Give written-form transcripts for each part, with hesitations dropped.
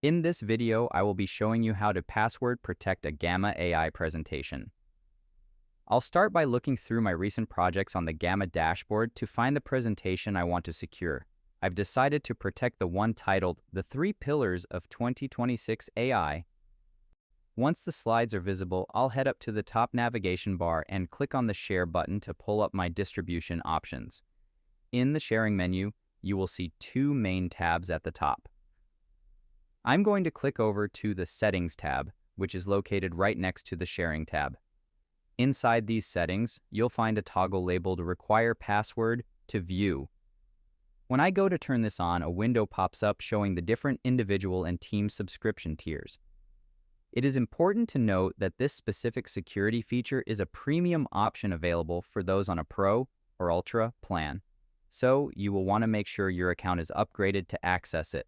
In this video, I will be showing you how to password protect a Gamma AI presentation. I'll start by looking through my recent projects on the Gamma dashboard to find the presentation I want to secure. I've decided to protect the one titled The Three Pillars of 2026 AI. Once the slides are visible, I'll head up to the top navigation bar and click on the Share button to pull up my distribution options. In the Sharing menu, you will see two main tabs at the top. I'm going to click over to the Settings tab, which is located right next to the Sharing tab. Inside these settings, you'll find a toggle labeled Require Password to View. When I go to turn this on, a window pops up showing the different individual and team subscription tiers. It is important to note that this specific security feature is a premium option available for those on a Pro or Ultra plan, so you will want to make sure your account is upgraded to access it.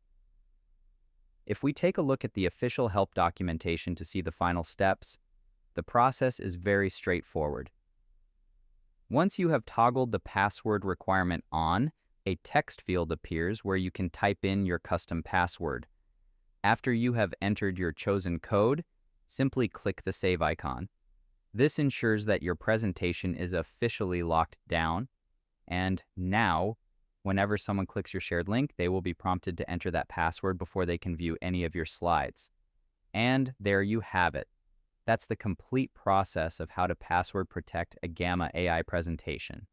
If we take a look at the official help documentation to see the final steps, the process is very straightforward. Once you have toggled the password requirement on, a text field appears where you can type in your custom password. After you have entered your chosen code, simply click the save icon. This ensures that your presentation is officially locked down, and now, whenever someone clicks your shared link, they will be prompted to enter that password before they can view any of your slides. And there you have it. That's the complete process of how to password protect a Gamma AI presentation.